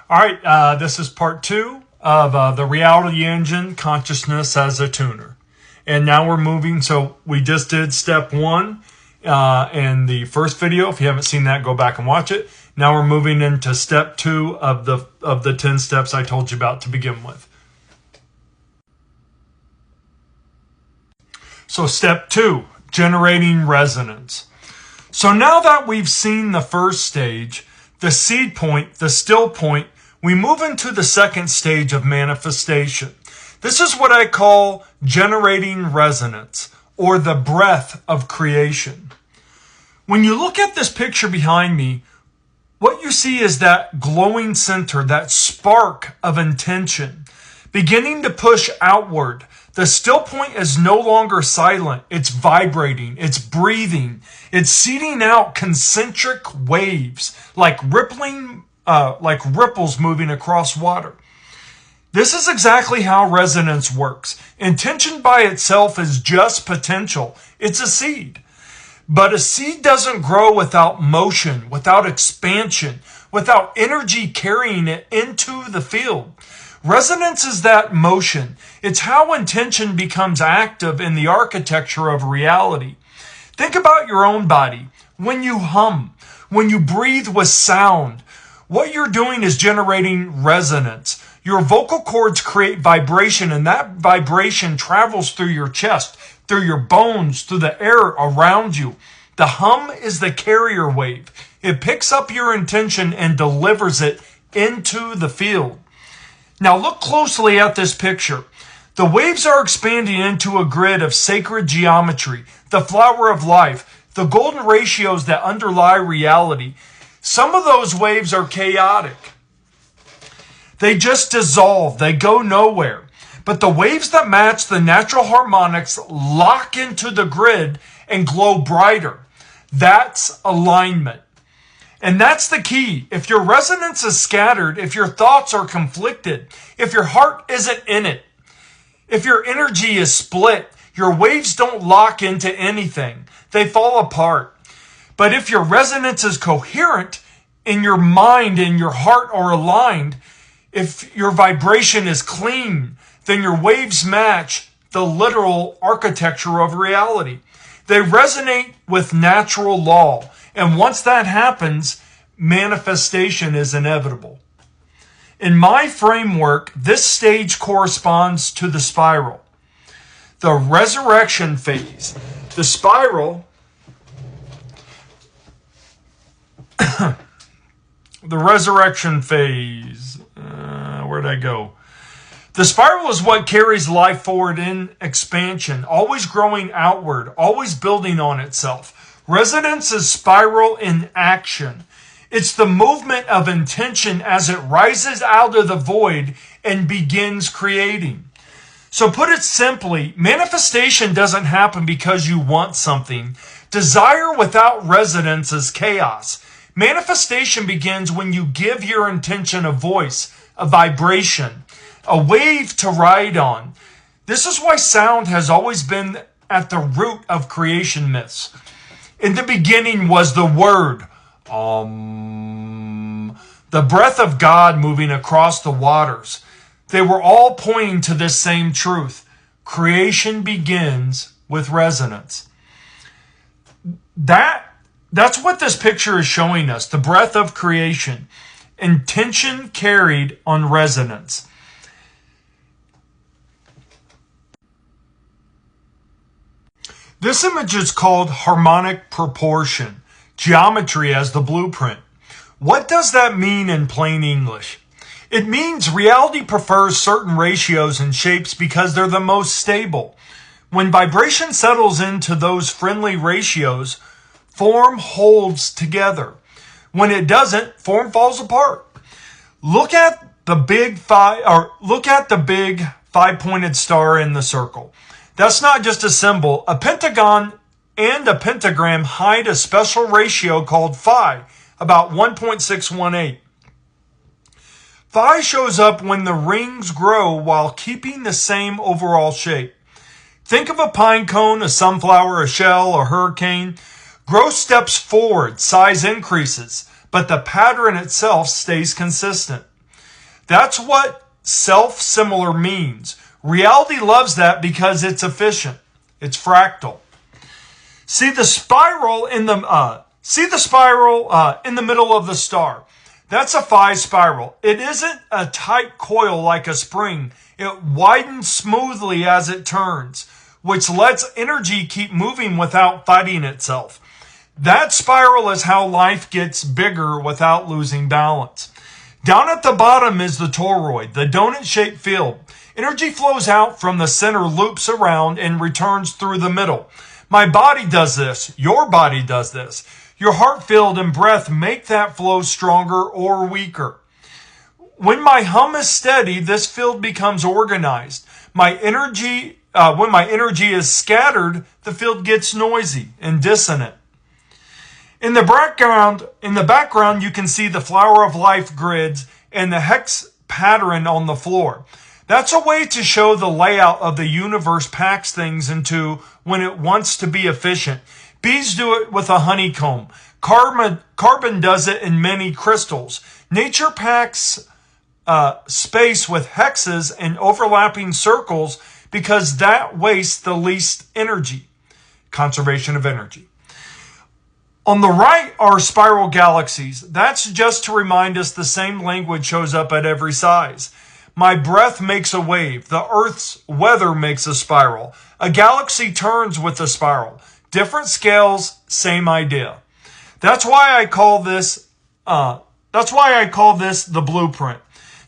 All right, this is part 2 of the reality engine, consciousness as a tuner. And now we're moving, so we just did step 1 in the first video. If you haven't seen that, go back and watch it. Now we're moving into step 2 of the 10 steps I told you about to begin with. So step 2, generating resonance. So now that we've seen the first stage, the seed point, the still point, we move into the second stage of manifestation. This is what I call generating resonance, or the breath of creation. When you look at this picture behind me, what you see is that glowing center, that spark of intention, beginning to push outward. The still point is no longer silent. It's vibrating. It's breathing. It's seeding out concentric waves, like ripples moving across water. This is exactly how resonance works. Intention by itself is just potential. It's a seed. But a seed doesn't grow without motion, without expansion, without energy carrying it into the field. Resonance is that motion. It's how intention becomes active in the architecture of reality. Think about your own body. When you hum, when you breathe with sound, what you're doing is generating resonance. Your vocal cords create vibration, and that vibration travels through your chest, through your bones, through the air around you. The hum is the carrier wave. It picks up your intention and delivers it into the field. Now look closely at this picture. The waves are expanding into a grid of sacred geometry, the flower of life, the golden ratios that underlie reality. Some of those waves are chaotic. They just dissolve. They go nowhere. But the waves that match the natural harmonics lock into the grid and glow brighter. That's alignment. And that's the key. If your resonance is scattered, if your thoughts are conflicted, if your heart isn't in it, if your energy is split, your waves don't lock into anything. They fall apart. But if your resonance is coherent, and your mind and your heart are aligned, if your vibration is clean, then your waves match the literal architecture of reality. They resonate with natural law. And once that happens, manifestation is inevitable. In my framework, this stage corresponds to the spiral. The resurrection phase. The spiral, the resurrection phase. Where'd I go? The spiral is what carries life forward in expansion, always growing outward, always building on itself. Resonance is spiral in action. It's the movement of intention as it rises out of the void and begins creating. So put it simply, manifestation doesn't happen because you want something. Desire without resonance is chaos. Manifestation begins when you give your intention a voice, a vibration, a wave to ride on. This is why sound has always been at the root of creation myths. In the beginning was the word, the breath of God moving across the waters. They were all pointing to this same truth. Creation begins with resonance. That's what this picture is showing us, the breath of creation. Intention carried on resonance. This image is called harmonic proportion, geometry as the blueprint. What does that mean in plain English? It means reality prefers certain ratios and shapes because they're the most stable. When vibration settles into those friendly ratios, form holds together. When it doesn't, form falls apart. Look at the big five-pointed star in the circle. That's not just a symbol. A pentagon and a pentagram hide a special ratio called phi, about 1.618. Phi shows up when the rings grow while keeping the same overall shape. Think of a pine cone, a sunflower, a shell, a hurricane. Growth steps forward, size increases, but the pattern itself stays consistent. That's what self-similar means. Reality loves that because it's efficient. It's fractal. See the spiral in the middle of the star. That's a phi spiral. It isn't a tight coil like a spring. It widens smoothly as it turns, which lets energy keep moving without fighting itself. That spiral is how life gets bigger without losing balance. Down at the bottom is the toroid, the donut-shaped field. Energy flows out from the center, loops around, and returns through the middle. My body does this. Your body does this. Your heart field and breath make that flow stronger or weaker. When my hum is steady, this field becomes organized. When my energy is scattered, the field gets noisy and dissonant. In the background, you can see the flower of life grids and the hex pattern on the floor. That's a way to show the layout of the universe packs things into when it wants to be efficient. Bees do it with a honeycomb. Carbon does it in many crystals. Nature packs space with hexes and overlapping circles because that wastes the least energy. Conservation of energy. On the right are spiral galaxies. That's just to remind us the same language shows up at every size. My breath makes a wave. The Earth's weather makes a spiral. A galaxy turns with a spiral. Different scales, same idea. That's why I call this the blueprint.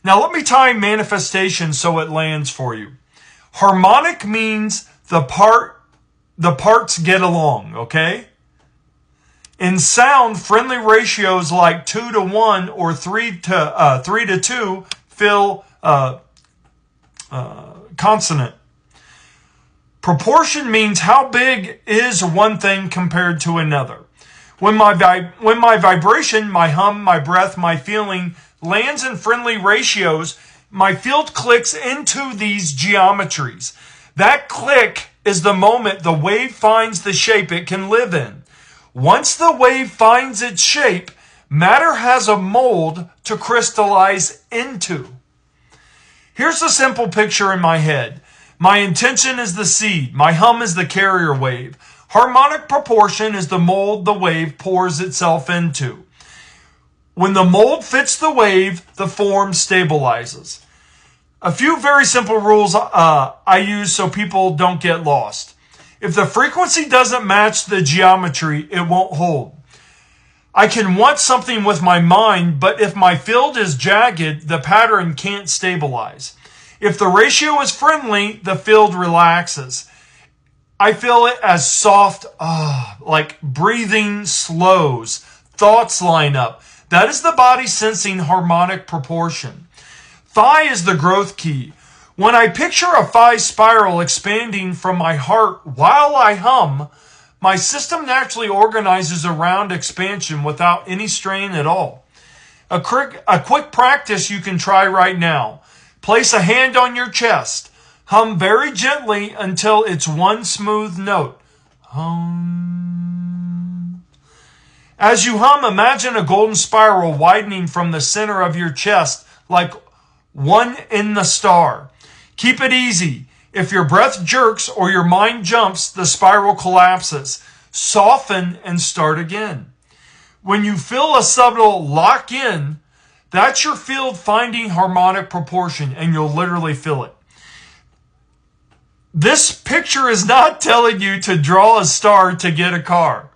Now let me time manifestation so it lands for you. Harmonic means the parts get along, okay? In sound, friendly ratios like 2-to-1 or 3-to-2 feel consonant. Proportion means how big is one thing compared to another. When my vibration, my hum, my breath, my feeling lands in friendly ratios, my field clicks into these geometries. That click is the moment the wave finds the shape it can live in. Once the wave finds its shape, matter has a mold to crystallize into. Here's a simple picture in my head. My intention is the seed. My hum is the carrier wave. Harmonic proportion is the mold the wave pours itself into. When the mold fits the wave, the form stabilizes. A few very simple rules I use so people don't get lost. If the frequency doesn't match the geometry, it won't hold. I can want something with my mind, but if my field is jagged, the pattern can't stabilize. If the ratio is friendly, the field relaxes. I feel it as soft, like breathing slows. Thoughts line up. That is the body sensing harmonic proportion. Phi is the growth key. When I picture a phi spiral expanding from my heart while I hum, my system naturally organizes around expansion without any strain at all. A quick practice you can try right now. Place a hand on your chest. Hum very gently until it's one smooth note. Hum. As you hum, imagine a golden spiral widening from the center of your chest like one in the star. Keep it easy. If your breath jerks or your mind jumps, the spiral collapses. Soften and start again. When you feel a subtle lock in, that's your field finding harmonic proportion, and you'll literally feel it. This picture is not telling you to draw a star to get a car.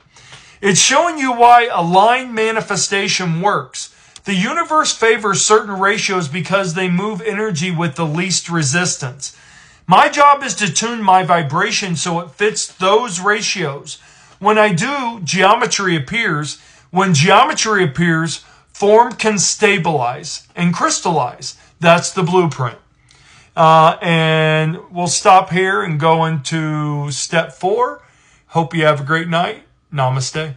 It's showing you why aligned manifestation works. The universe favors certain ratios because they move energy with the least resistance. My job is to tune my vibration so it fits those ratios. When I do, geometry appears. When geometry appears, form can stabilize and crystallize. That's the blueprint. And we'll stop here and go into step 4. Hope you have a great night. Namaste.